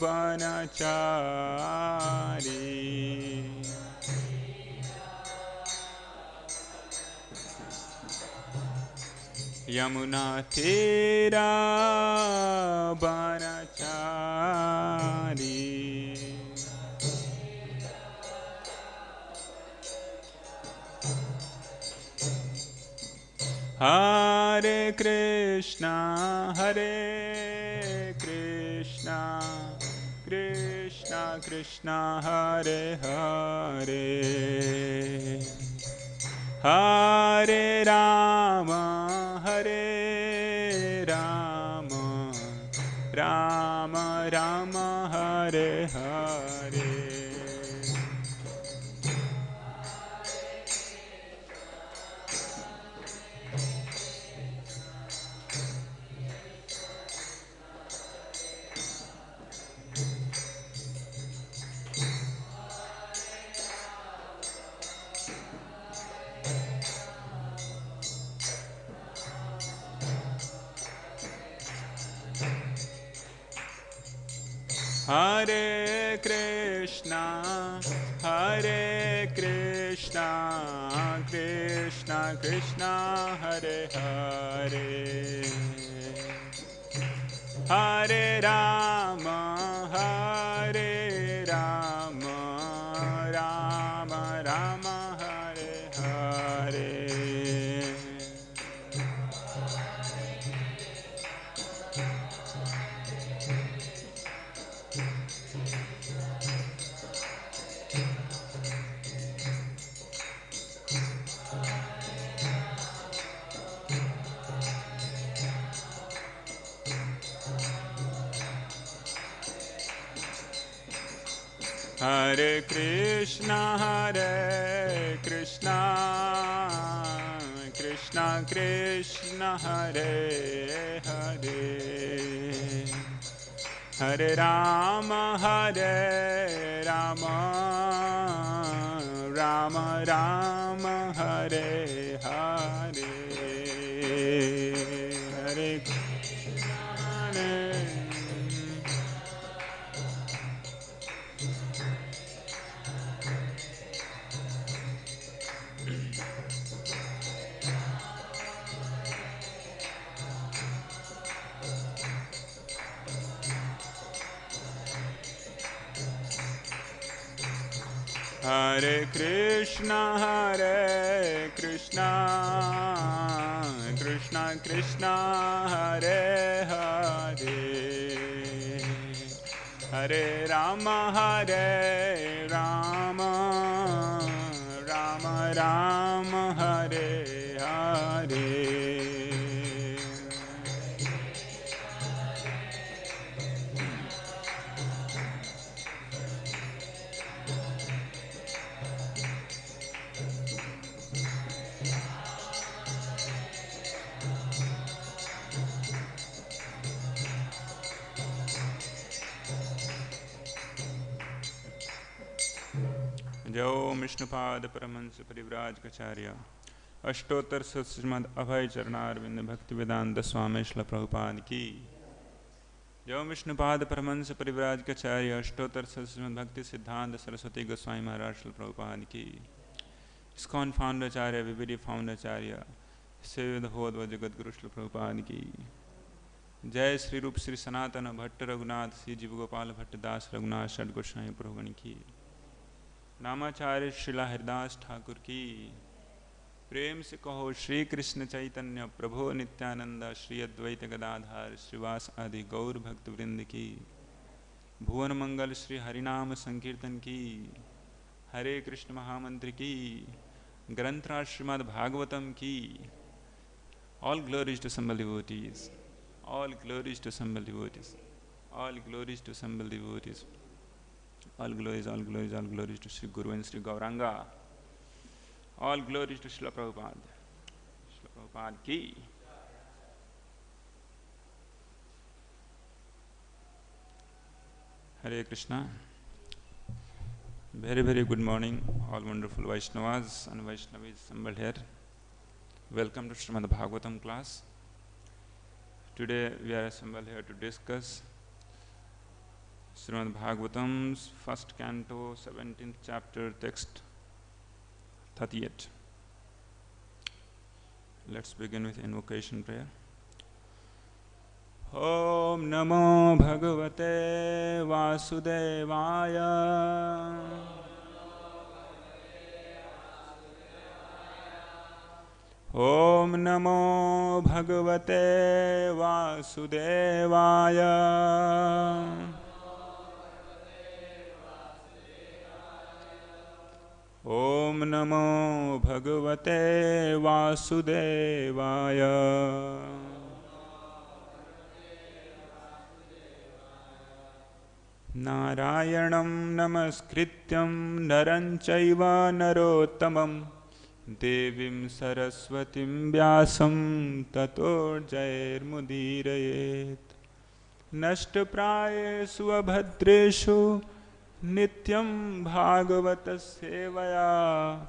बनचारी यमुना तेरा बनचारी हरे कृष्णा कृष्णा कृष्णा हरे हरे हरे राम राम राम हरे हरे हरे कृष्णा कृष्णा कृष्णा हरे हरे हरे राम राम राम हरे हरे हरे कृष्णा कृष्णा कृष्णा हरे हरे हरे राम राम राम हरे हरे हरे हरे कृष्णा कृष्णा हरे हरे हरे राम राम हरे हरे जय विष्णुपाद परमहंस परिव्राजकाचार्य अष्टोत्तर श्रीमद अभय चरणारविंद भक्ति वेदांत स्वामी श्रील प्रभुपाद की जय विष्णुपाद परमहंस परिव्राजकाचार्य अष्टोत्तर श्रीमद भक्ति सिद्धांत सरस्वती गोस्वामी महाराज श्रील प्रभुपाद की इस्कॉन फाउंडाचार्य विविधि फाउंडाचार्य सेवदहोद जगत गुरु श्रील प्रभुपाद की जय श्री रूप श्री सनातन भट्ट रघुनाथ श्री जीव गोपाल भट्ट दास रघुनाथ षड गोस्वामी प्रभुगण की नामाचार्य श्रीला हरिदास ठाकुर की प्रेम से कहो श्री कृष्ण चैतन्य प्रभु नित्यानंद श्री अद्वैत गदाधार श्रीवास आदि गौर भक्त वृंद की भुवन मंगल श्री हरिनाम संकीर्तन की हरे कृष्ण महामंत्र की ग्रंथराज श्रीमद् भागवतम की all glories to assembled devotees, all glories to assembled devotees, all glories to assembled devotees. All glories, all glories, all glories to Sri Guru and Sri Gauranga. All glories to Srila Prabhupada. Srila Prabhupada ki. Hare Krishna. Very, very good morning, all wonderful Vaishnavas and Vaishnavis assembled here. Welcome to Srimad Bhagavatam class. Today we are assembled here to discuss Srimad Bhagavatam's first canto, 17th chapter, text 38. Let's begin with invocation prayer. Om Namo Bhagavate Vasudevaya. Om Namo Bhagavate Vasudevaya. Om Namo Bhagavate Vasudevaya. Narayanam namaskrityam naram chaiva narottamam devim saraswatim vyasam tato jairmudirayet. Nashtaprayesu abhadreshu nityam bhagavata sevaya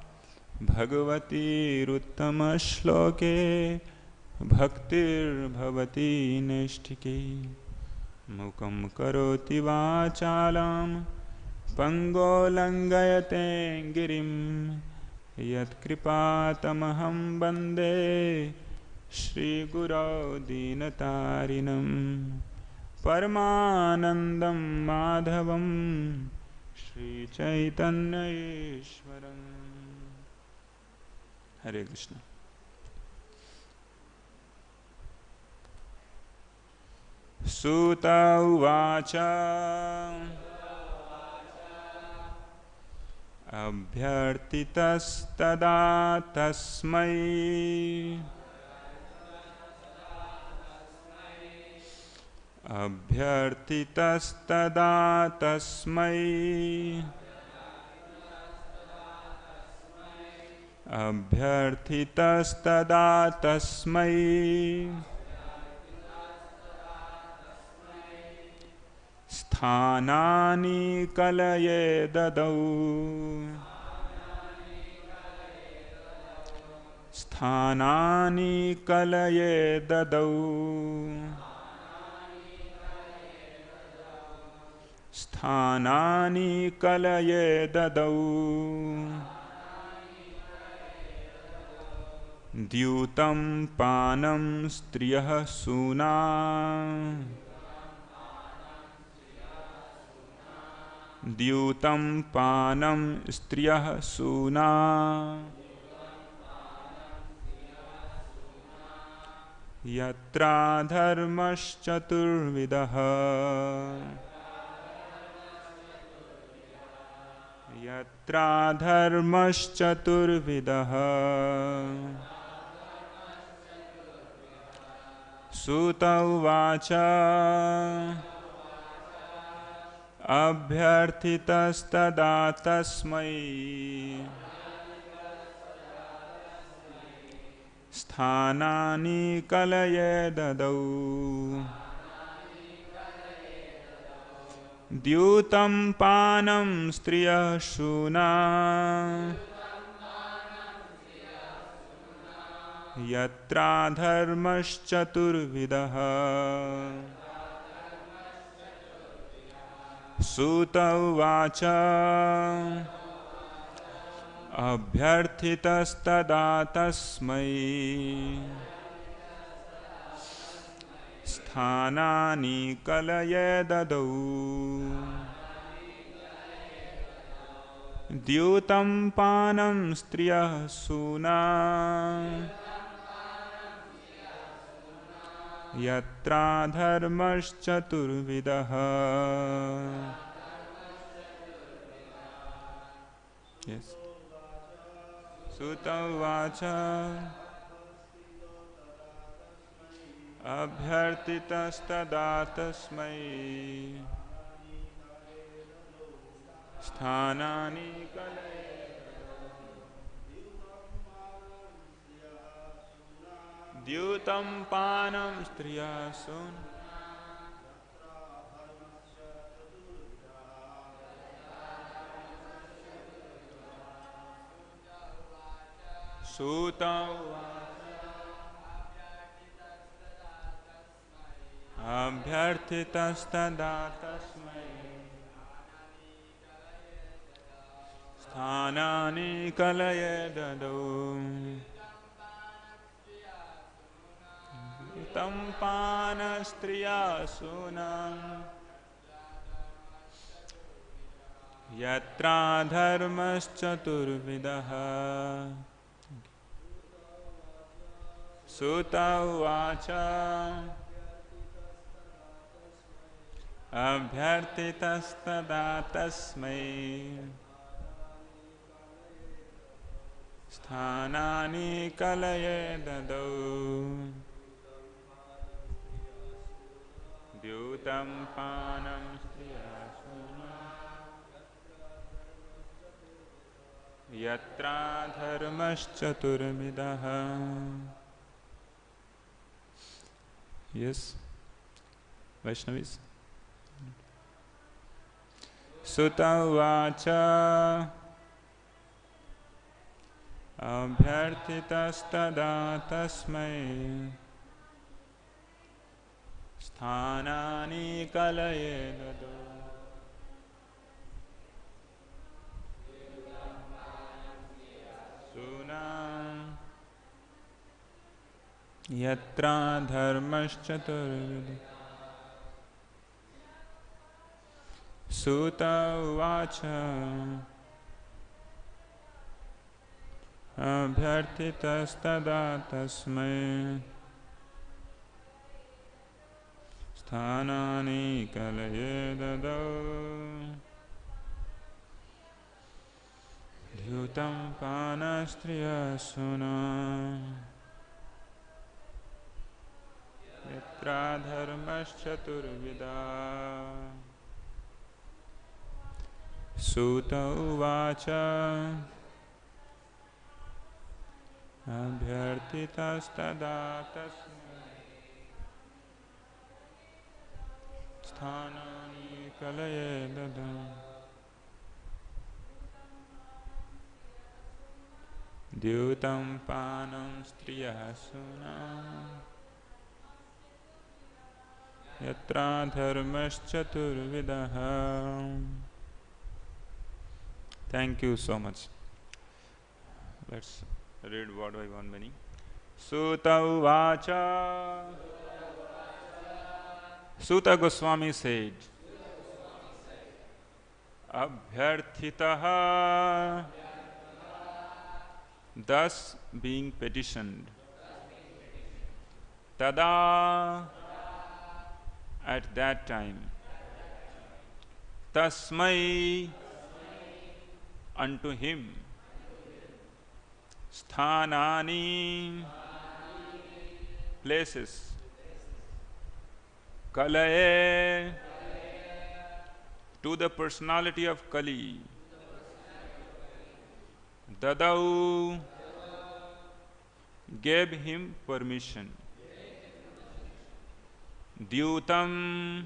bhagavati ruttama shloke bhaktir bhavati nishtike. Mukam karoti vācālam pango langayate girim yat kripātamaham bande Shri Gurau Dīnatarinam Paramanandam Madhavam Shri Chaitanya Ishwaram. Hare Krishna. Sūta uvāca abhyarthitas tadā tasmai abhyarthitas tadā tasmai abhyarthitas tadā tasmai sthānāni kalaye dadau sthānāni kalaye dadau sthānāni kalaye dadau dyūtam pānam striyaḥ sūnā dyūtam pānam striyaḥ sūnā yatrādharmaś catur-vidhaḥ yatrādharmaś catur-vidhaḥ. Sūta uvāca abhyarthitas tadā tasmai sthānāni kalaye dadau dyūtam pānam striyaḥ sūnā yatrādharmaś catur-vidhaḥ. Sūta uvāca abhyarthitas tadā tasmai sthānāni kalaye dadau dyūtam pānam striyaḥ sūnā yatrādharmaś catur-vidhaḥ. Yes. Sūta uvāca abhyarthitas tadā tasmai sthānāni kalaye dyūtam pānam striyaḥ sūnā Sūta uvāca abhyarthitas tadā tasmai sthānāni kalaye dadau dyūtam pānaṁ striyaḥ sūnā yatrādharmaś catur-vidhaḥ. Sūta uvāca abhyarthitas tadā tasmai sthānāni kalaye dadau dyūtam pānaṁ striyaḥ yatrādharmaś catur-vidhaḥ. Yes, Vaishnavis. Sūta uvāca abhyarthitas tadā tasmai sthānāni kalaye dadau sūnā yatrādharmaś catur-vidhaḥ. Sūta uvāca abhyarthitas tadā tasmai sthānāni kalaye dadau dyūtam pānaṁ striyaḥ sūnā yatrādharmaś catur-vidhaḥ. Sūta uvāca abhyarthitas tadā tasmai sthānāni kalaye dadau dyūtam pānaṁ striyaḥ sūnā yatrādharmaś catur-vidhaḥ. Thank you so much. Let's read word by one meaning. Sūta uvāca. Sūta Gosvāmī said, abhyarthitaḥ, thus being petitioned, tadā, at that time, tasmai, unto him, sthānāni, places, kalaye, to the personality of Kali, dadau, gave him permission, dyūtam,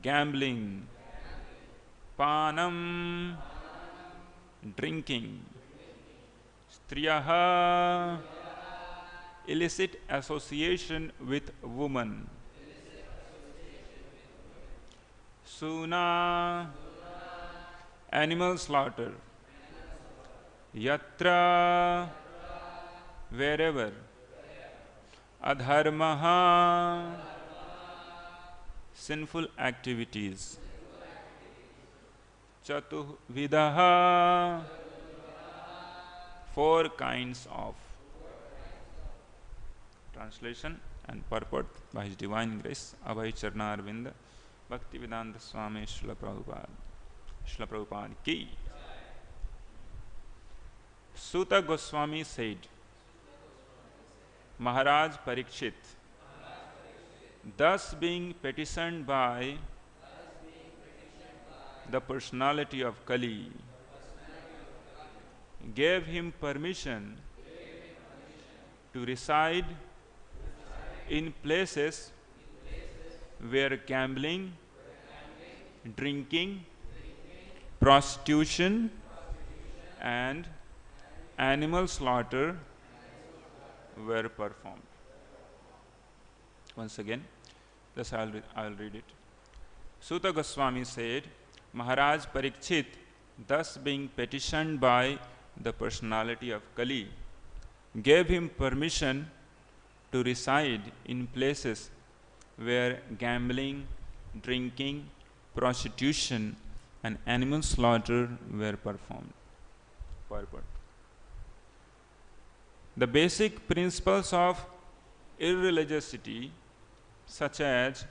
gambling, pānam, drinking, striyaḥ, illicit association with woman, sūnā, animal slaughter, yatra, wherever, adharmaḥ, sinful activities, catuḥ-vidhaḥ, four kinds of. Translation and purport by His Divine Grace, Abhay Charnarvind, Bhaktivedanta Swami Srila Prabhupada ki. Sūta Gosvāmī said, Mahārāja Parīkṣit, thus being petitioned by the personality of Kali, gave him permission to reside in places where gambling, drinking, prostitution, and animal slaughter were performed. Once again, Thus I will read it. Sūta Gosvāmī said, Mahārāja Parīkṣit, thus being petitioned by the personality of Kali, gave him permission to reside in places where gambling, drinking, prostitution, and animal slaughter were performed. Purport. The basic principles of irreligiosity, such as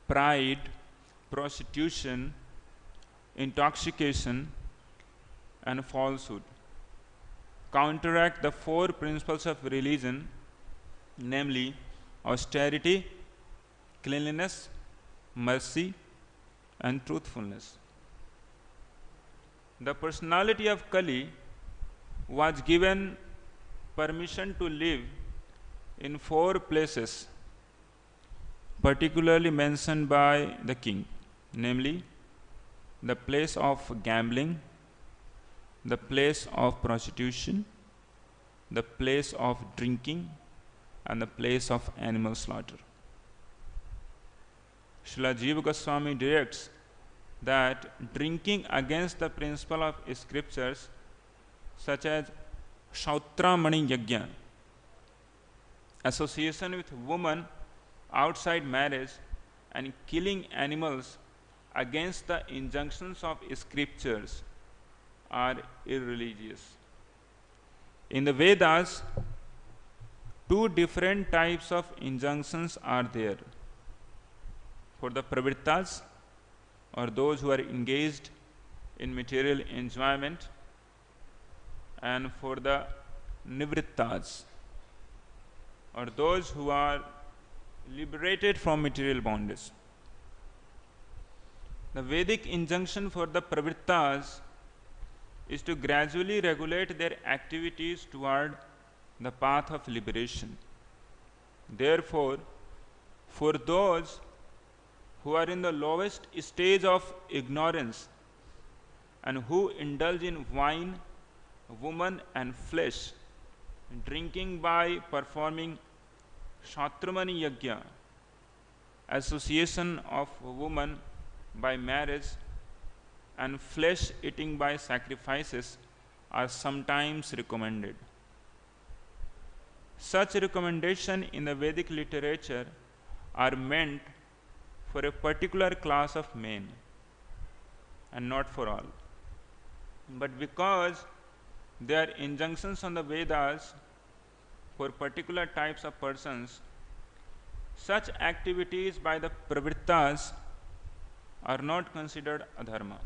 pride, prostitution, intoxication, and falsehood, counteract the four principles of religion, namely austerity, cleanliness, mercy, and truthfulness. The personality of Kali was given permission to live in four places particularly mentioned by the king, namely the place of gambling, the place of prostitution, the place of drinking, and the place of animal slaughter. Srila Jiva Goswami directs that drinking against the principle of scriptures such as Shautramani Yajna, association with women outside marriage, and killing animals against the injunctions of scriptures are irreligious. In the Vedas, two different types of injunctions are there. For the pravrittas, or those who are engaged in material enjoyment, and for the nivrittas, or those who are liberated from material bondage. The Vedic injunction for the pravrittas is to gradually regulate their activities toward the path of liberation. Therefore, for those who are in the lowest stage of ignorance and who indulge in wine, woman, and flesh, drinking by performing Shautramani Yajna, association of woman by marriage, and flesh eating by sacrifices are sometimes recommended. Such recommendations in the Vedic literature are meant for a particular class of men and not for all. But because they are injunctions on the Vedas for particular types of persons, such activities by the pravrittas are not considered adharma.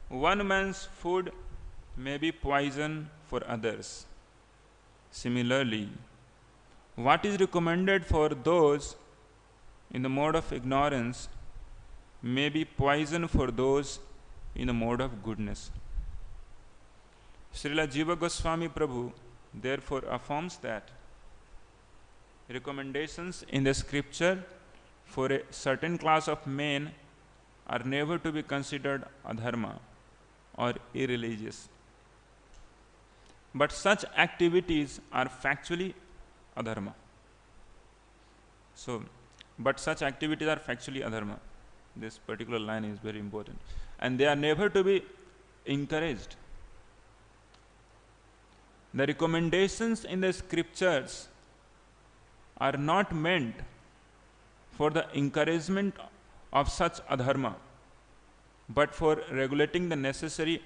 One man's food may be poison for others. Similarly, what is recommended for those in the mode of ignorance may be poison for those in the mode of goodness. Srila Jiva Goswami Prabhu therefore affirms that recommendations in the scripture for a certain class of men are never to be considered adharma or irreligious. But such activities are factually adharma. But such activities are factually adharma. This particular line is very important. And they are never to be encouraged. The recommendations in the scriptures are not meant for the encouragement of such adharma, but for regulating the necessary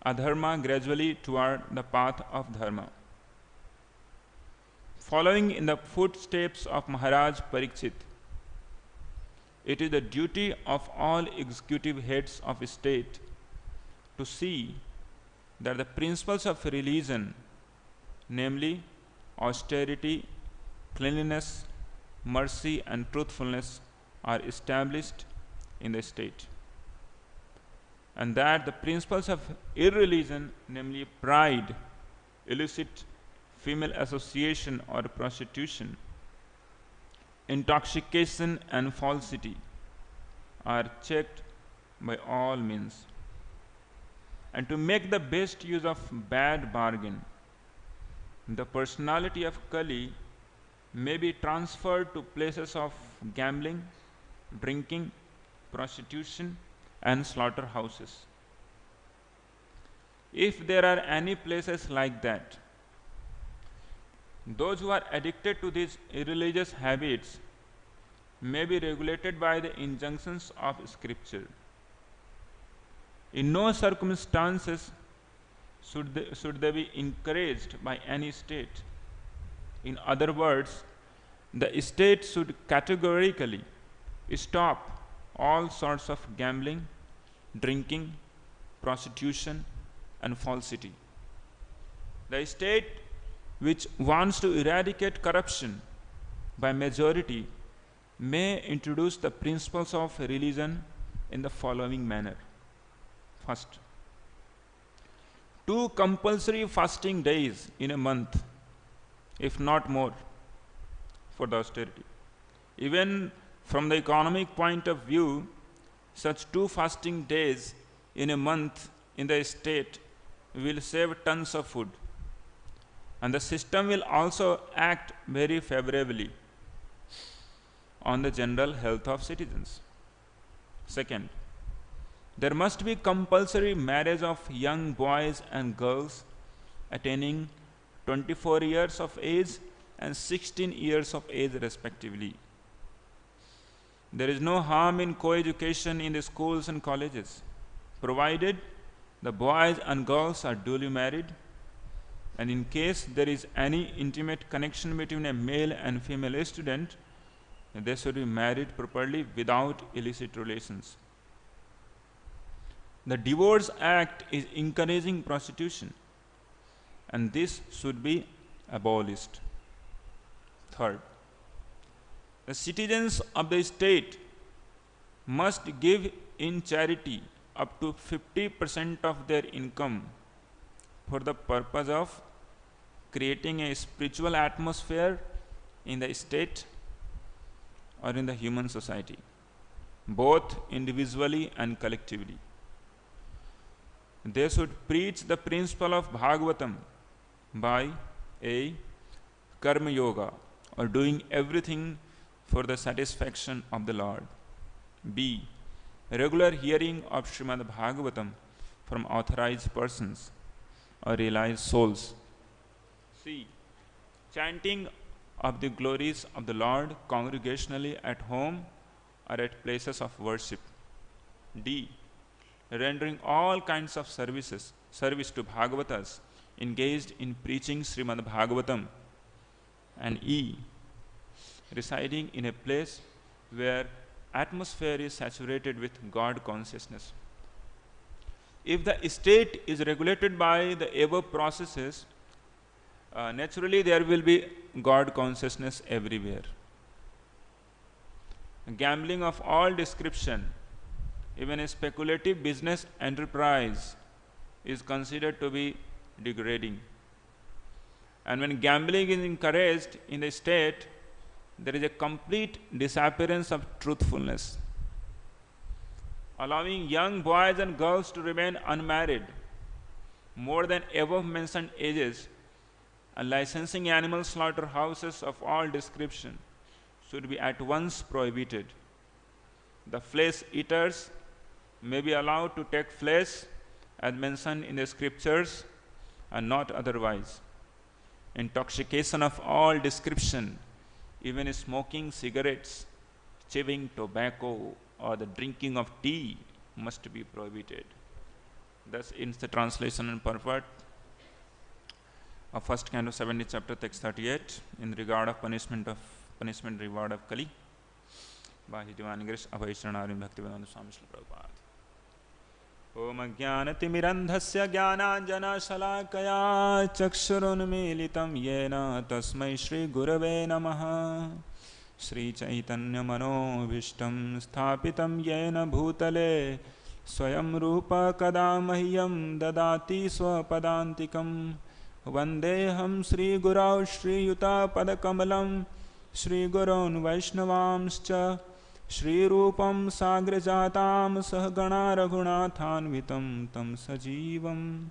adharma gradually toward the path of dharma. Following in the footsteps of Mahārāja Parīkṣit, it is the duty of all executive heads of state to see that the principles of religion, namely austerity, cleanliness, mercy, and truthfulness, are established in the state, and that the principles of irreligion, namely pride, illicit female association or prostitution, intoxication, and falsity, are checked by all means. And to make the best use of bad bargain, the personality of Kali may be transferred to places of gambling, drinking, prostitution, and slaughterhouses. If there are any places like that, those who are addicted to these irreligious habits may be regulated by the injunctions of Scripture. In no circumstances should they be encouraged by any state. In other words, the state should categorically stop all sorts of gambling, drinking, prostitution, and falsity. The state which wants to eradicate corruption by majority may introduce the principles of religion in the following manner. First, 2 compulsory fasting days in a month, if not more, for the austerity. Even from the economic point of view, such 2 fasting days in a month in the state will save tons of food, and the system will also act very favorably on the general health of citizens. Second, there must be compulsory marriage of young boys and girls attaining 24 years of age and 16 years of age respectively. There is no harm in co-education in the schools and colleges, provided the boys and girls are duly married, and in case there is any intimate connection between a male and female student, they should be married properly without illicit relations. The Divorce Act is encouraging prostitution, and this should be abolished. Third, the citizens of the state must give in charity up to 50% of their income for the purpose of creating a spiritual atmosphere in the state or in the human society, both individually and collectively. They should preach the principle of Bhagavatam by A. Karma Yoga, or doing everything for the satisfaction of the Lord. B. Regular hearing of Srimad Bhagavatam from authorized persons or realized souls. C. Chanting of the glories of the Lord congregationally at home or at places of worship. D. Rendering all kinds of service to Bhagavatas engaged in preaching Srimad Bhagavatam. And E. Residing in a place where atmosphere is saturated with God consciousness. If the state is regulated by the above processes, naturally there will be God consciousness everywhere. Gambling of all description, even a speculative business enterprise, is considered to be degrading. And when gambling is encouraged in the state, there is a complete disappearance of truthfulness. Allowing young boys and girls to remain unmarried more than above mentioned ages and licensing animal slaughterhouses of all description should be at once prohibited. The flesh eaters may be allowed to take flesh as mentioned in the scriptures and not otherwise. Intoxication of all description, even smoking cigarettes, chewing tobacco, or the drinking of tea must be prohibited. Thus ends the translation and purport of first canto 70 chapter text 38 in regard of punishment reward of Kali by His Divine Grace abhyarthitas Bhaktivedanta Swami Srila Prabhupada. Om Ajnanatimirandhasya Jnananjana Shalakaya Chakshurunmilitam Yena Tasmai Shri Gurave Namaha. Shri Chaitanya Manobhishtam Sthapitam Yena Bhutale Swayam Rupa Kada Mahyam Dadati Swapadantikam Vandeham Shri Gurau Shri Yuta Padakamalam Shri Gurun Vaishnavamscha Shri Rupam Sagrajatam Sahagana Raghunathanvitam Tam Sajivam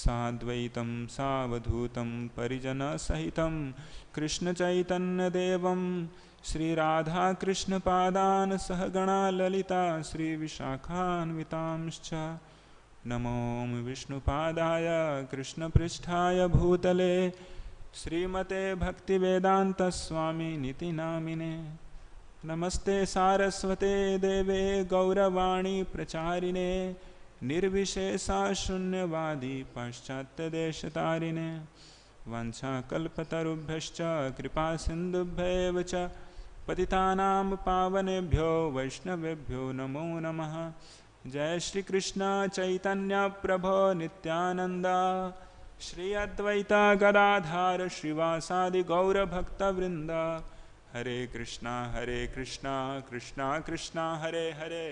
साद्वैतं सावधूतं परिजनसहितं कृष्णचैतन्यदेवं श्रीराधाकृष्णपादान् सहगणा ललिता श्रीविशाखान्वितांश्च नमो विष्णुपादाय कृष्णपृष्ठाय भूतले श्रीमते भक्तिवेदान्तस्वामिनिति नामिने नमस्ते सारस्वते देवे गौरवाणी प्रचारिणे निर्विशेषा शून्यवादी पाश्चात्यदेशतारिणे वंशाकल्पतरुभ्यश्च कृपा सिन्धुभ्येव च पतितानां पावनेभ्यो वैष्णवेभ्यो नमो नमः। जय श्री कृष्ण चैतन्य प्रभो नित्यानंद श्री अद्वैत गदाधर श्रीवासादि गौर भक्तवृंद हरे Krishna Krishna Krishna Hare Hare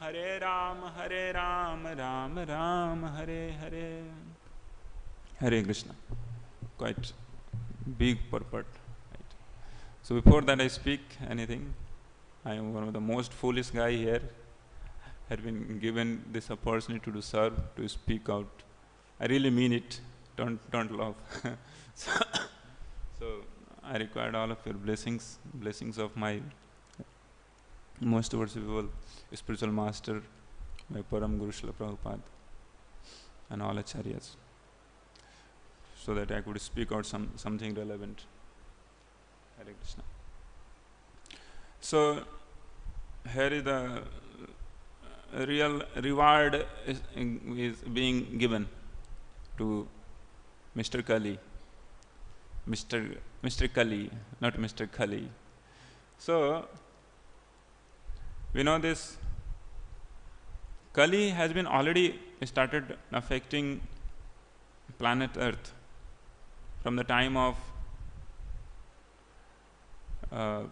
Hare Ram Ram Ram Hare Hare. Hare Krishna. Quite big purport. Right? So before that I speak anything, I am one of the most foolish guy here. Had been given this opportunity to serve, to speak out. I really mean it. Don't laugh. So I required all of your blessings of my most worshipful spiritual master, my Param Guru Srila Prabhupada, and all acharyas, so that I could speak out something relevant. Hare Krishna. So here is the real reward is being given to Mr. Kali. Mr. Kali, not Mr. Kali. So we know this Kali has been already started affecting planet Earth from the time of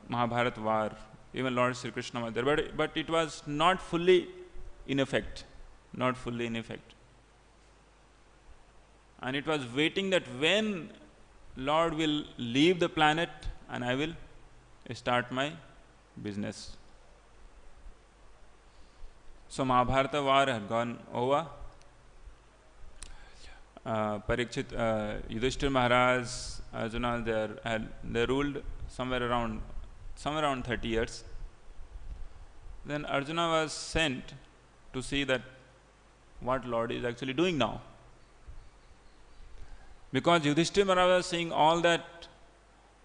Mahabharata war. Even Lord Sri Krishna was there, but it was not fully in effect, and it was waiting that when Lord will leave the planet and I will start my business. So Mahabharata war had gone over. Parīkṣit, Yudhishthira Maharaj, Arjuna, they ruled somewhere around 30 years. Then Arjuna was sent to see that what Lord is actually doing now. Because Yudhishthira Maharaj was seeing all that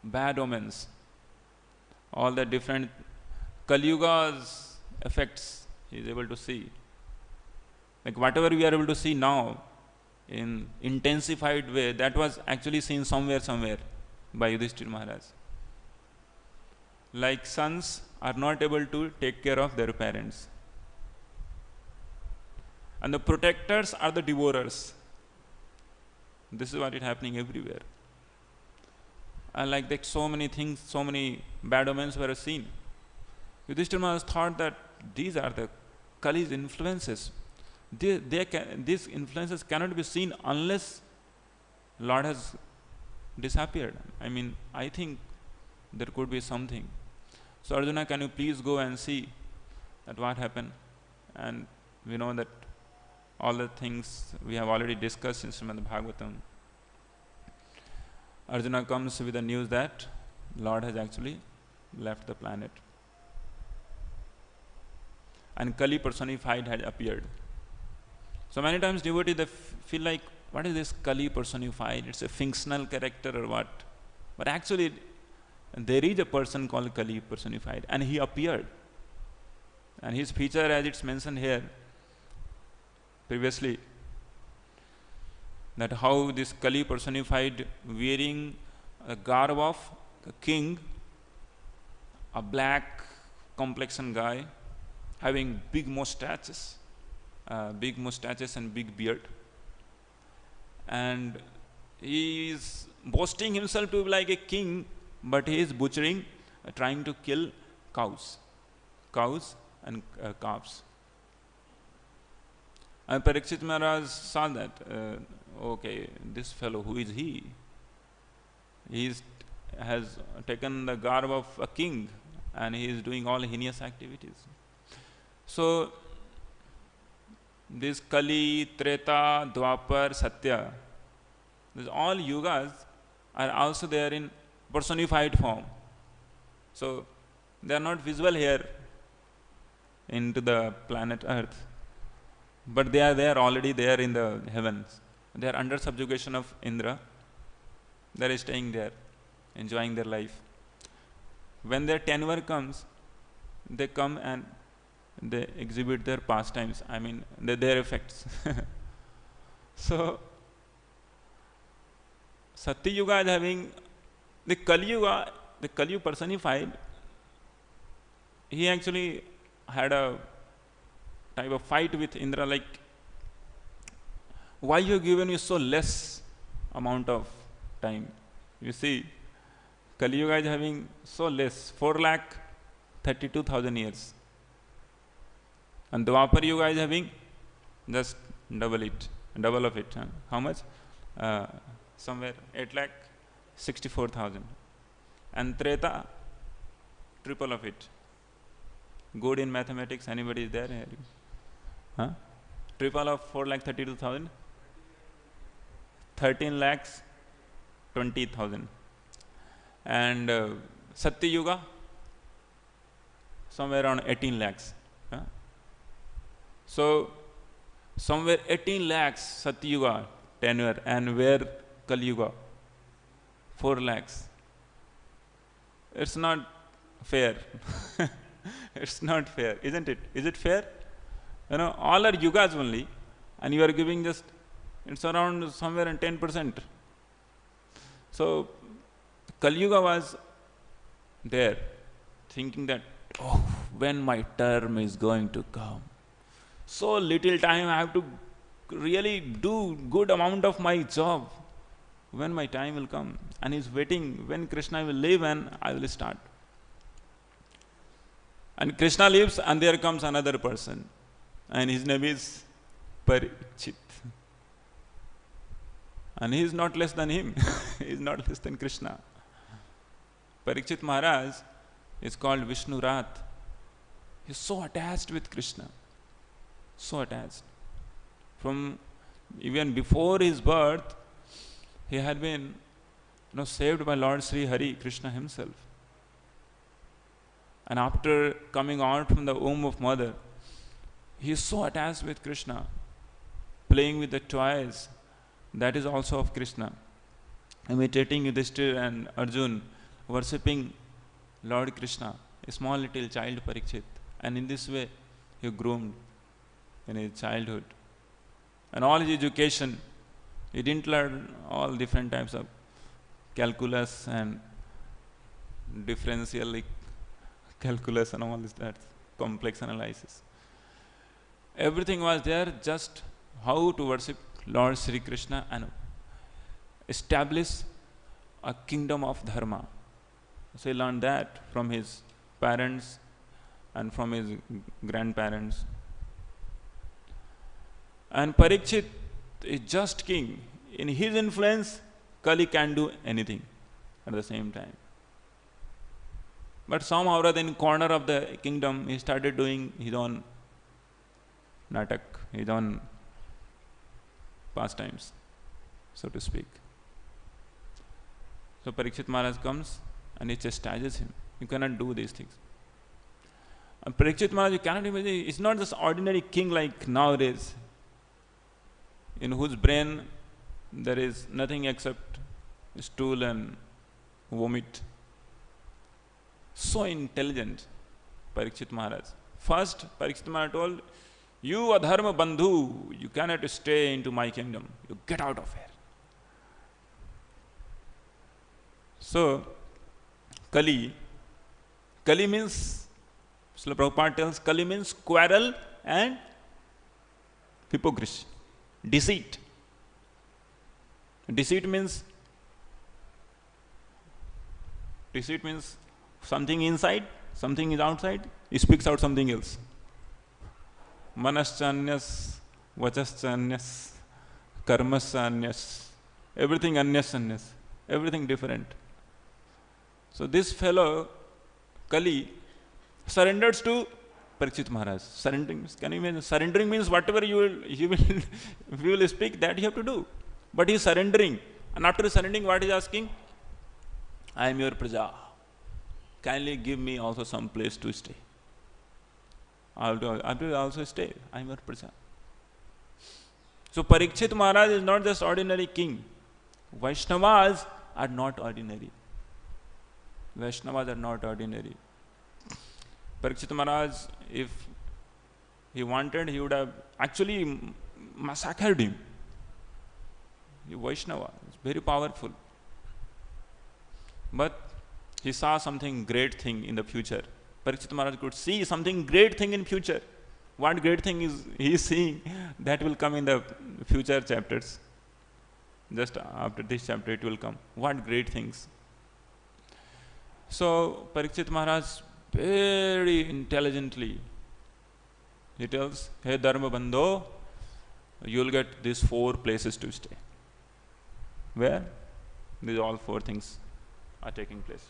bad omens, all the different Kali Yuga's effects he is able to see. Like whatever we are able to see now in intensified way, that was actually seen somewhere by Yudhishthira Maharaj. Like sons are not able to take care of their parents, and the protectors are the devourers. This is what is happening everywhere. And like that, so many things, so many bad omens were seen. Yudhishthira Maharaj thought that these are the Kali's influences. These influences cannot be seen unless Lord has disappeared. I mean, I think there could be something. So Arjuna, can you please go and see that what happened? And we know that all the things we have already discussed in Srimad Bhagavatam. Arjuna comes with the news that Lord has actually left the planet. And Kali personified had appeared. So many times devotees, they feel like, what is this Kali personified? It's a fictional character or what? But actually, there is a person called Kali personified, and he appeared. And his feature, as it's mentioned here previously, that how this Kali personified wearing a garb of a king, a black complexion guy, having big mustaches and big beard, and he is boasting himself to be like a king, but he is butchering, trying to kill cows and calves. And Parīkṣit Maharaj saw that, okay, this fellow, who is he? He has taken the garb of a king and he is doing all heinous activities. So this Kali, Treta, Dwapar, Satya, these all yugas are also there in personified form. So they are not visible here into the planet Earth, but they are there, already there in the heavens. They are under subjugation of Indra. They are staying there, enjoying their life. When their tenure comes, they come and they exhibit their pastimes, I mean their effects. So Satya Yuga is having the Kali Yuga, the Kali Yuga personified. He actually had a type of fight with Indra, like, why you have given me so less amount of time? You see, Kali Yuga is having so less, 4,32,000 years. And Dwapar Yuga is having just double of it. How much? Somewhere 8,64,000. And Treta, triple of it. Good in mathematics, anybody is there? Huh? Triple of 4,32,000? 13,20,000. And Satya Yuga, somewhere around 18 lakhs. So somewhere 18 lakhs Satya Yuga tenure, and where Kali Yuga 4 lakhs. It's not fair. It's not fair, isn't it? Is it fair? You know, all are yugas only, and you are giving just, it's around somewhere in 10%. So Kali Yuga was there thinking that, oh, when my term is going to come, so little time, I have to really do good amount of my job. When my time will come, and he's waiting when Krishna will leave and I will start. And Krishna leaves, and there comes another person, and his name is Parīkṣit. And he is not less than him. He is not less than Krishna. Parīkṣit Maharaj is called Vishnu Rath. He is so attached with Krishna. So attached. From even before his birth, he had been saved by Lord Sri Hari, Krishna himself. And after coming out from the womb of mother, he is so attached with Krishna, playing with the toys, that is also of Krishna, imitating Yudhishthira and Arjun, worshipping Lord Krishna, a small little child Parīkṣit. And in this way, he groomed in his childhood. And all his education, he didn't learn all different types of calculus and differential calculus and all this, that complex analysis. Everything was there, just how to worship Lord Sri Krishna and establish a kingdom of dharma. So he learned that from his parents and from his grandparents. And Parīkṣit is just king. In his influence, Kali can do anything at the same time. But somehow or other, in corner of the kingdom, he started doing his own natak, his own pastimes, so to speak. So Parīkṣit Maharaj comes and he chastises him. You cannot do these things. And Parīkṣit Maharaj, you cannot imagine, it's not just ordinary king like nowadays, in whose brain there is nothing except stool and vomit. So intelligent, Parīkṣit Maharaj. First, Parīkṣit Maharaj told, you adharma bandhu, you cannot stay into my kingdom. You get out of here. So, Kali means, Srila Prabhupada tells, Kali means quarrel and hypocrisy, deceit. Deceit means something inside, something is outside, he speaks out something else. Manaschanyas, vachaschanyas, karmaschanyas, everything anyas, everything different. So this fellow, Kali, surrenders to Parīkṣit Maharaj? Surrendering. Can you imagine? Surrendering means whatever you will speak, that you have to do. But he is surrendering. And after surrendering, what he is asking? I am your praja. Kindly give me also some place to stay. I will also stay. I am your praja. So Parīkṣit Maharaj is not just ordinary king. Vaishnavas are not ordinary. Vaishnavas are not ordinary. Parīkṣit Maharaj, if he wanted, he would have actually massacred him. He Vaishnava is very powerful. But he saw something great thing in the future. Parīkṣit Maharaj could see something great thing in future. What great thing is he is seeing? That will come in the future chapters. Just after this chapter it will come. What great things. So Parīkṣit Maharaj very intelligently, he tells, hey Dharma Bandho, you will get these 4 places to stay. Where? These all 4 things are taking place.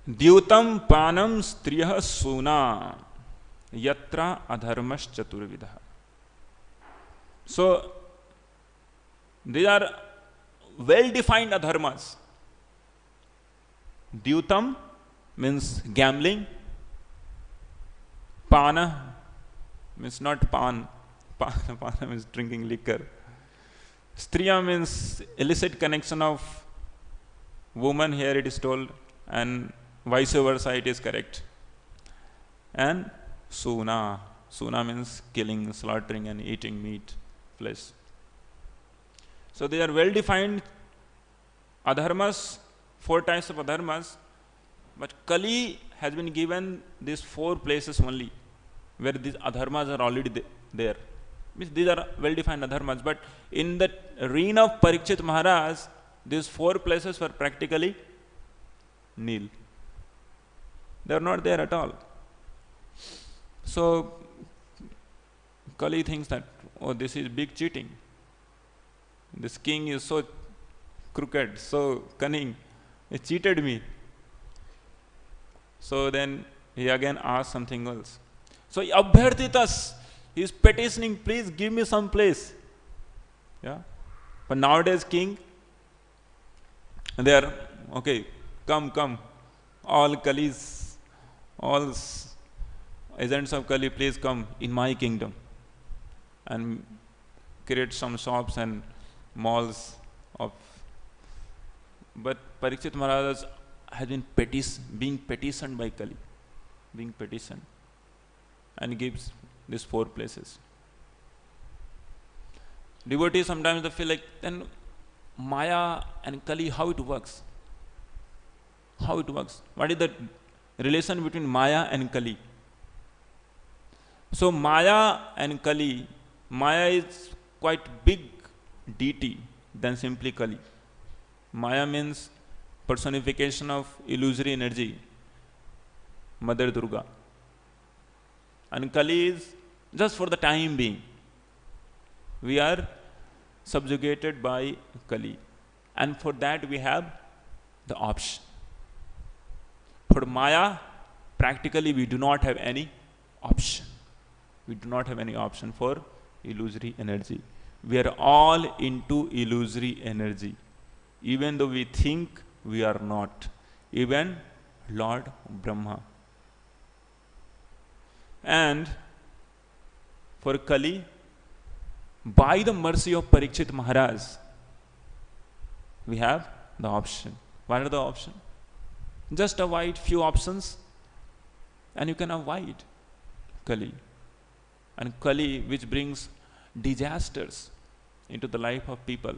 Dyūtam, pānam, striyaḥ, sūnā, yatra, adharmaś, catur-vidhaḥ. So these are well-defined adharmas. Dyūtam means gambling. Pānaṁ means not pānam. Pānam means drinking liquor. Striyaḥ means illicit connection of woman, here it is told, and vice versa it is correct. And sūnā. Sūnā means killing, slaughtering and eating meat, flesh. So they are well defined adharmas, 4 types of adharmas, but Kali has been given these 4 places only where these adharmas are already there. Means these are well defined adharmas, but in the reign of Parīkṣit Maharaj, these 4 places were practically nil. They are not there at all. So Kali thinks that, oh, this is big cheating. This king is so crooked, so cunning. He cheated me. So then he again asks something else. So abhyarthitas, he is petitioning, please give me some place. Yeah. But nowadays king, they are, okay, come. All Kalis, all agents of Kali, please come in my kingdom and create some shops and malls of. But Parīkṣit Maharaj has been being petitioned by Kali, being petitioned, and gives these 4 places. Devotees sometimes they feel like, then Maya and Kali, how it works? How it works? What is the relation between Maya and Kali? So Maya and Kali, Maya is quite big deity than simply Kali. Maya means personification of illusory energy, Mother Durga. And Kali is just for the time being. We are subjugated by Kali. And for that we have the option. For Maya, practically we do not have any option. We do not have any option for illusory energy. We are all into illusory energy. Even though we think we are not. Even Lord Brahma. And for Kali, by the mercy of Parīkṣit Maharaj, we have the option. What are the options? Just avoid few options and you can avoid Kali. And Kali, which brings disasters into the life of people,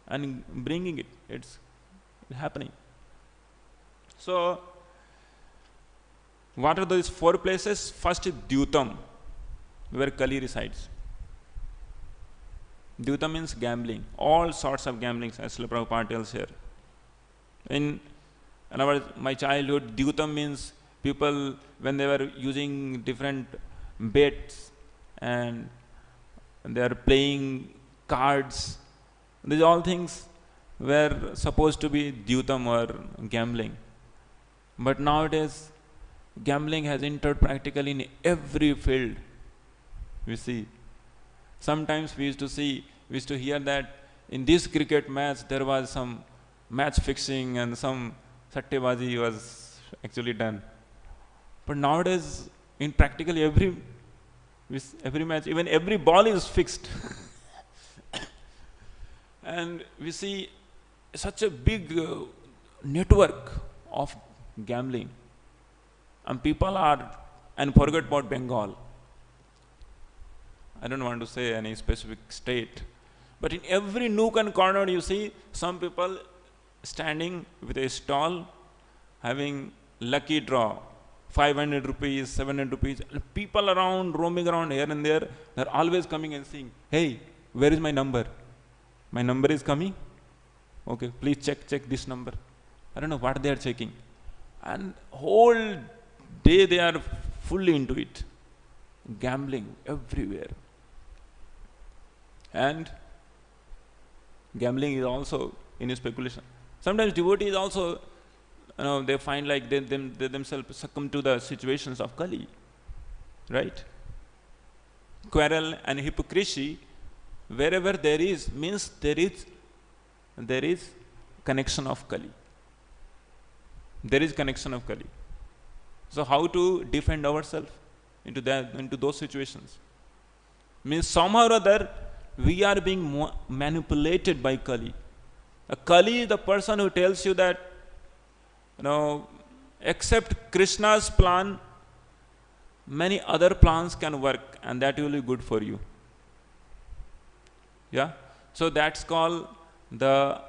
and bringing it, it's happening. So what are those 4 places? First is dyūtam, where Kali resides. Dyūtam means gambling, all sorts of gambling, as Srila Prabhupada tells here. In my childhood, dyūtam means people, when they were using different bets and they are playing cards, these all things were supposed to be dyūtam or gambling. But nowadays, Gambling has entered practically in every field. We see. Sometimes we used to hear that in this cricket match there was some match fixing and some sattebazi was actually done. But nowadays, in practically every match, even every ball is fixed. And we see such a big network of gambling. And people are, and forget about Bengal. I don't want to say any specific state. But in every nook and corner you see some people standing with a stall, having lucky draw, 500 rupees, 700 rupees. And people around, roaming around here and there, they're always coming and saying, hey, where is my number? My number is coming? Okay, please check this number. I don't know what they are checking. And whole day they are fully into it. Gambling everywhere. And gambling is also in speculation. Sometimes devotees also, they find like they themselves succumb to the situations of Kali. Right? Quarrel and hypocrisy, wherever there is, means there is connection of Kali. There is connection of Kali. So how to defend ourselves into those situations? Means somehow or other we are being manipulated by Kali. Kali is the person who tells you that, except Krishna's plan, many other plans can work and that will be good for you. Yeah? So that's called the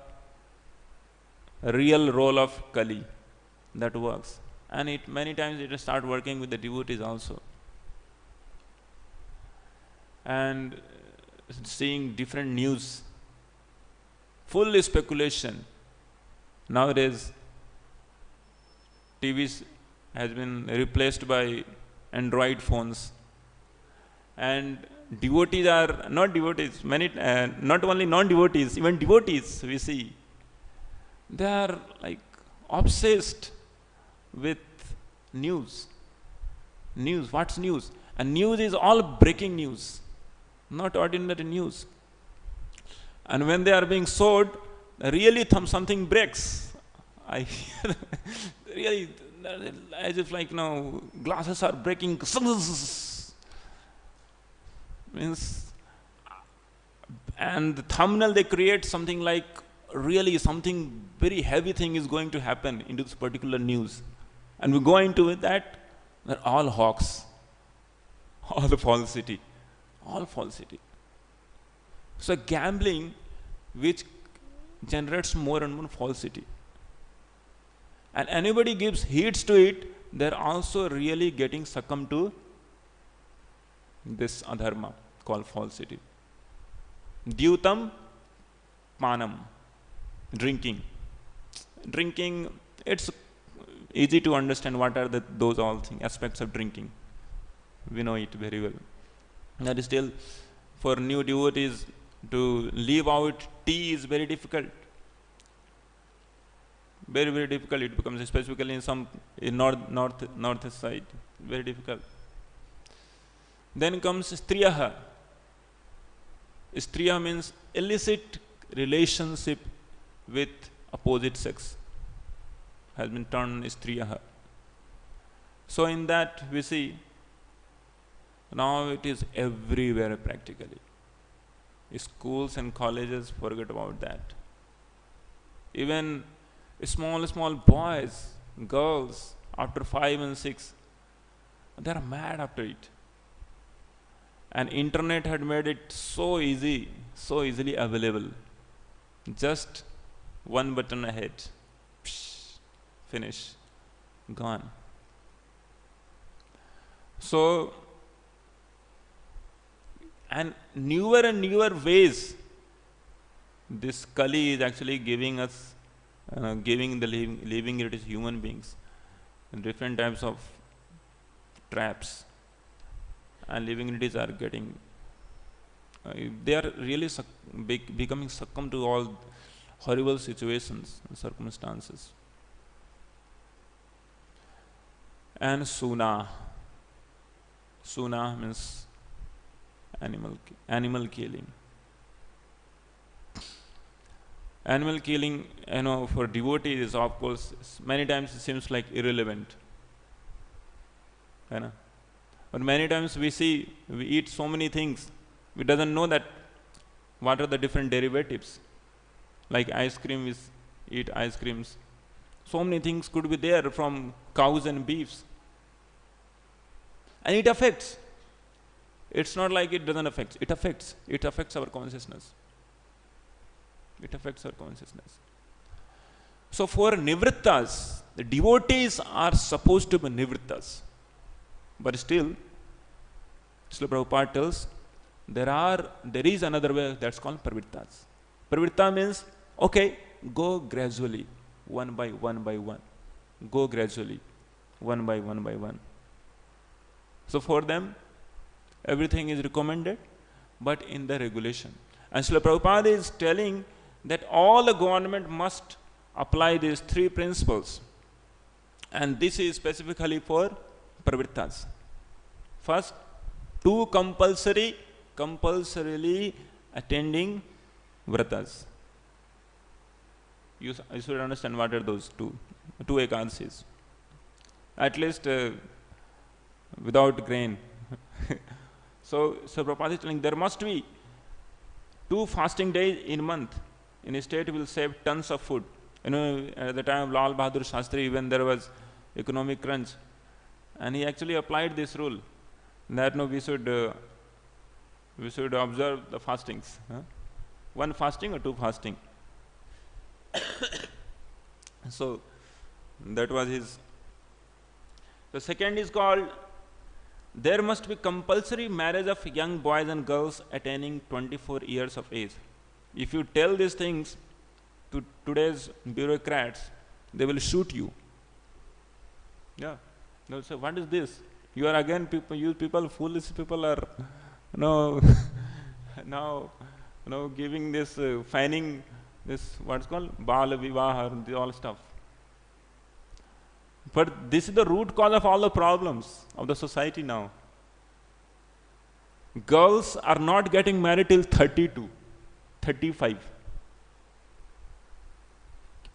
real role of Kali that works. And many times it will start working with the devotees also. And seeing different news, full speculation. Nowadays, TVs has been replaced by Android phones. And devotees are, not devotees, not only non-devotees, even devotees we see, they are like obsessed with news. News, what's news? And news is all breaking news, not ordinary news. And when they are being sold, really something breaks. I hear really, as if like, glasses are breaking. Means, and the thumbnail they create something like, really something very heavy thing is going to happen into this particular news. And we go into it that they're all hawks, all the falsity, all falsity. So gambling, which generates more and more falsity. And anybody gives heeds to it, they're also really getting succumbed to this adharma called falsity. Dyūtaṁ, pānam, drinking. Drinking, it's easy to understand what are those all things, aspects of drinking. We know it very well. That is still, for new devotees to leave out tea is very difficult. Very, very difficult. It becomes, specifically in north side, very difficult. Then comes striyaḥ. Striyaḥ means illicit relationship with opposite sex has been turned striyaḥ. So in that we see, now it is everywhere practically. Schools and colleges, forget about that. Even small boys, girls, after 5 and 6, they are mad after it. And internet had made it so easy, so easily available. Just one button ahead, finish, gone. So, and newer ways, this Kali is actually giving us, giving the living it is human beings, different types of traps. And living entities are getting, they are really becoming succumb to all horrible situations and circumstances. and sūnā. Sūnā means animal killing. Animal killing, for devotees, of course, many times it seems like irrelevant. But many times we see, we eat so many things, we doesn't know that what are the different derivatives. Like ice cream, we eat ice creams. So many things could be there from cows and beefs. And it affects. It's not like it doesn't affect. It affects. It affects our consciousness. It affects our consciousness. So for nivrittas, the devotees are supposed to be nivrittas. But still, Srila Prabhupada tells, there is another way that's called pravrittas. Pravritta means, okay, go gradually, one by one. Go gradually, one by one. So for them, everything is recommended, but in the regulation. And Srila Prabhupada is telling that all the government must apply these three principles. And this is specifically for pravrittas. First, 2 compulsorily attending vratas. You should understand what are those 2 ekadasis. At least without grain. So Prabhupada is telling there must be 2 fasting days in a month. In a state will save tons of food. At the time of Lal Bahadur Shastri, when there was economic crunch, and he actually applied this rule that we should observe the fastings. 1 fasting or 2 fasting. So that was his. The second is called, there must be compulsory marriage of young boys and girls attaining 24 years of age. If you tell these things to today's bureaucrats, they will shoot you. Yeah, they will say, what is this? You are again foolish people are now giving this, fanning this, what's called, bala vivaha, all stuff. But this is the root cause of all the problems of the society now. Girls are not getting married till 32, 35.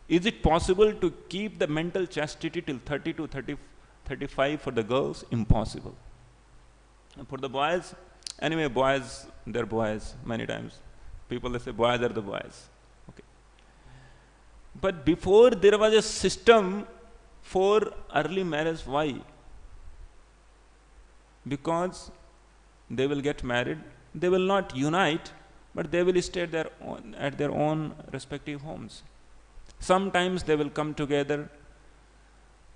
Is it possible to keep the mental chastity till 32, 35 for the girls? Impossible. And for the boys, anyway, boys, they're boys many times. People, they say boys are the boys. Okay. But before there was a system for early marriage. Why? Because they will get married, they will not unite, but they will stay at their own respective homes. Sometimes they will come together.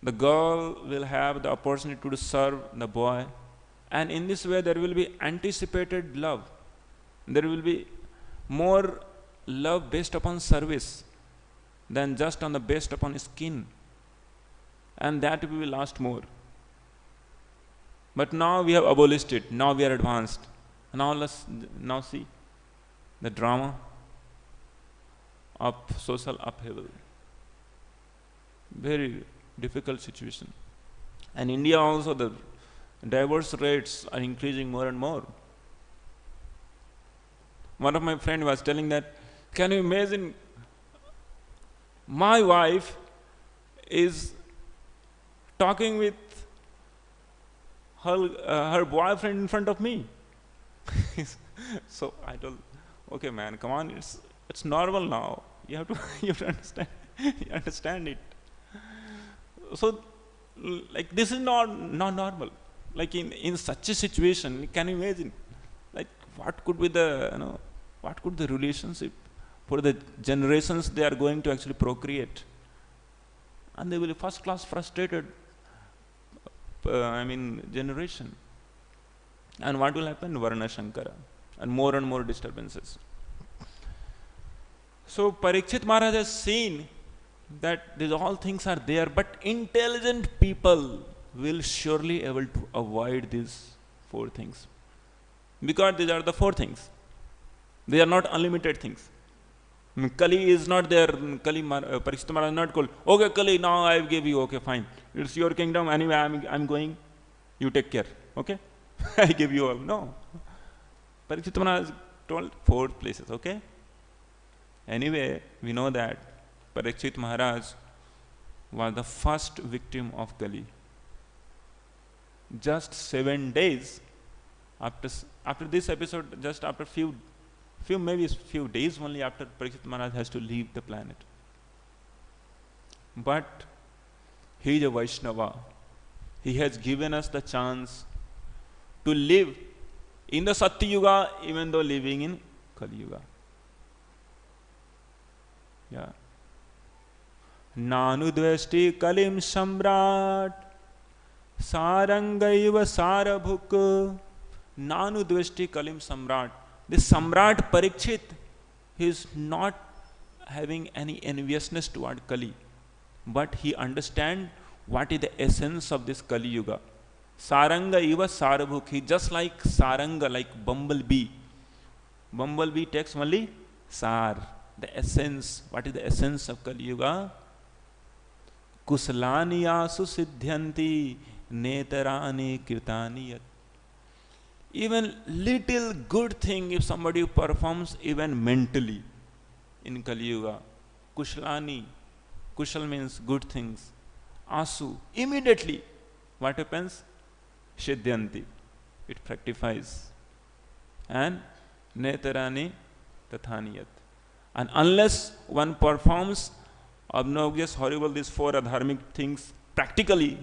The girl will have the opportunity to serve the boy, and in this way there will be anticipated love. There will be more love based upon service than just on the based upon skin, and that will last more. But now we have abolished it. Now we are advanced. Now let's see the drama of social upheaval. Very difficult situation. And India also, the divorce rates are increasing more and more. One of my friends was telling that, can you imagine, my wife is talking with her boyfriend in front of me. So I told, okay man, come on, it's normal now. You have to understand it. So like this is not normal. Like in such a situation, can you imagine? Like what could be the relationship for the generations they are going to actually procreate? And they will be first class frustrated generation. And what will happen? Varna Shankara. And more disturbances. So Parīkṣit Maharaj has seen that these all things are there, but intelligent people will surely able to avoid these 4 things. Because these are the 4 things. They are not unlimited things. Kali is not there. Parīkṣit Maharaj is not called, okay Kali, now I give you, okay fine. It's your kingdom, anyway I'm going, you take care, okay? I give you all. No. Parīkṣit Maharaj told 4 places, okay? Anyway, we know that Parīkṣit Maharaj was the first victim of Kali. Just 7 days after this episode, just after few days only after Parīkṣit Maharaj has to leave the planet. But he is a Vaishnava. He has given us the chance to live in the Satya Yuga even though living in Kali Yuga. Yeah. Nanudvesti kalim samrat sarangaiva sarabhuk. Nanudvesti kalim samrat. This Samrat Parīkṣit, he is not having any enviousness toward Kali, but he understands what is the essence of this Kali Yuga. Saranga iva sarabhuk. He just like saranga, like bumblebee. Bumblebee takes only sar, the essence. What is the essence of Kali Yuga? Kusalani asu siddhyanti netarani kirtani yat. Even little good thing, if somebody performs even mentally in Kali Yuga, kushalani, kushal means good things, asu, immediately what happens? Siddhyanti, it fructifies, and netarani tathaniyat. And unless one performs obnoxious, horrible, these 4 adharmic things practically,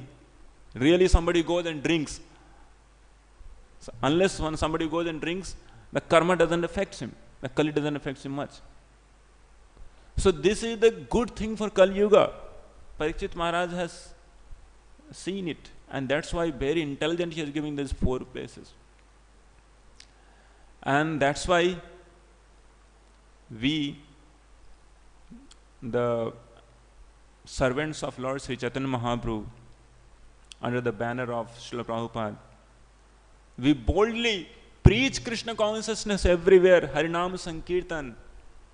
really somebody goes and drinks. So unless somebody goes and drinks, the karma doesn't affect him. The Kali doesn't affect him much. So this is the good thing for Kali Yuga. Parīkṣit Maharaj has seen it, and that's why very intelligent he is giving these 4 places. And that's why we, the servants of Lord Sri Chaitanya Mahaprabhu, under the banner of Srila Prabhupada, we boldly preach Krishna consciousness everywhere, Harinam Sankirtan,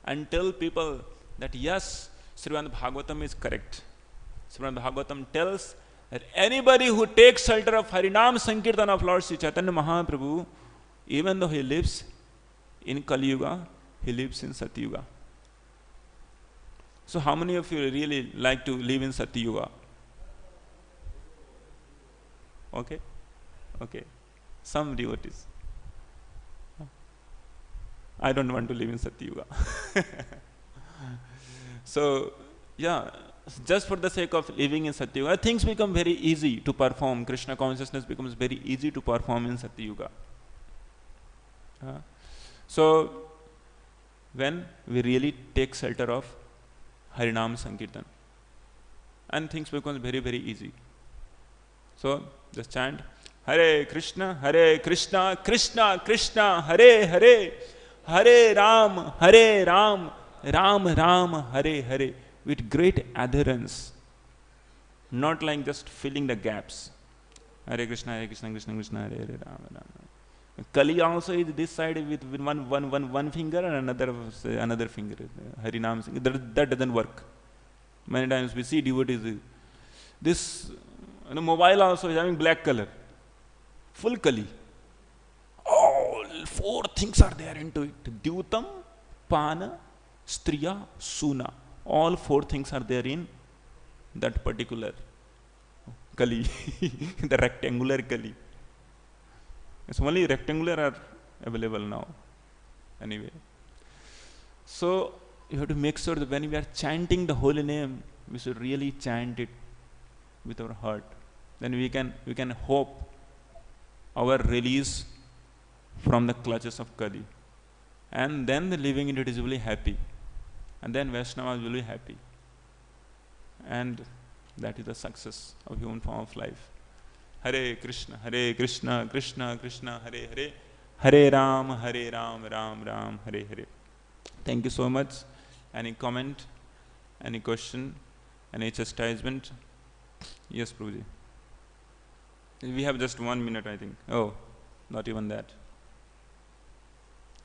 and tell people that yes, Srimad Bhagavatam is correct. Srimad Bhagavatam tells that anybody who takes shelter of Harinam Sankirtan of Lord Sri Chaitanya Mahaprabhu, even though he lives in Kali Yuga, he lives in Satya Yuga. So how many of you really like to live in Satya Yuga? Okay? Okay. Some devotees. I don't want to live in Satya Yuga. So, yeah, just for the sake of living in Satya Yuga, things become very easy to perform. Krishna consciousness becomes very easy to perform in Satya Yuga. So, when we really take shelter of Harinam Sankirtan, and things become very, very easy. So, just chant Hare Krishna, Krishna Krishna, Hare Hare, Hare Ram, Ram Ram, Hare Hare, with great adherence, not like just filling the gaps. Hare Krishna, Krishna Krishna, Hare Hare, Ram Ram. Kali also is this side with one finger and another finger. Harinam, that doesn't work. Many times we see devotees. This mobile also is having black color. Full Kali. All 4 things are there into it. Dyūtam, pānaṁ, striyaḥ, sūnā. All 4 things are there in that particular Kali, the rectangular Kali. It's only rectangular are available now. Anyway. So you have to make sure that when we are chanting the holy name, we should really chant it with our heart. Then we can hope our release from the clutches of Kali. And then the living in it is really happy. And then Vaishnavas will be happy. And that is the success of human form of life. Hare Krishna, Krishna Krishna, Hare Hare, Hare Ram, Ram Ram, Hare Hare. Thank you so much. Any comment? Any question? Any chastisement? Yes, Prabhuji. We have just 1 minute, I think. Oh, not even that.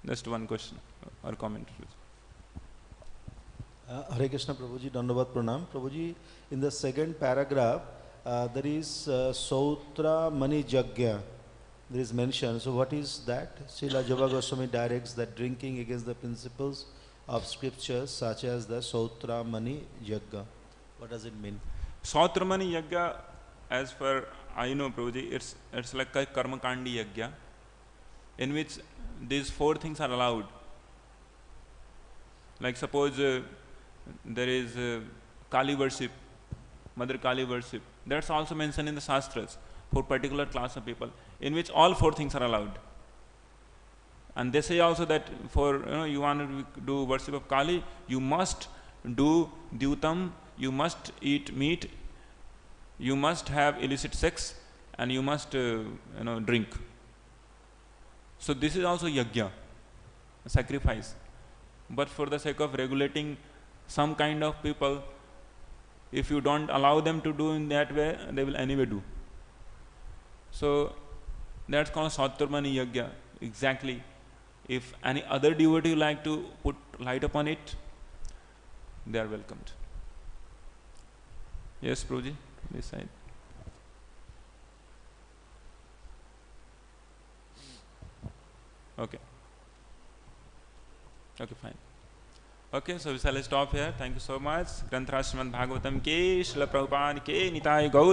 Just one question or comment, please. Hare Krishna Prabhuji, Dandavat Pranam. Prabhuji, in the second paragraph, there is Sautra Mani Jagya. There is mention. So what is that? Srila Sūta Gosvāmī directs that drinking against the principles of scriptures such as the Sautra Mani Jagya. What does it mean? Sautra Mani Yagya, as per I know, Prabhuji, it's like a karma kandi yagya, in which these 4 things are allowed. Like suppose there is Kali worship, Mother Kali worship. That's also mentioned in the Shastras for particular class of people, in which all 4 things are allowed. And they say also that for you want to do worship of Kali, you must do dyūtam, you must eat meat, you must have illicit sex, and you must drink. So this is also yajna, sacrifice. But for the sake of regulating some kind of people, if you don't allow them to do in that way, they will anyway do. So that's called Sautra Mani Yagya. Exactly. If any other devotee like to put light upon it, they are welcomed. Yes, Prabhuji, this side. Okay. Okay, fine. Okay, so we shall stop here. Thank you so much. Granthra Srimad Bhagavatam ke, Srila Prabhupada ke, Nitai Gaur.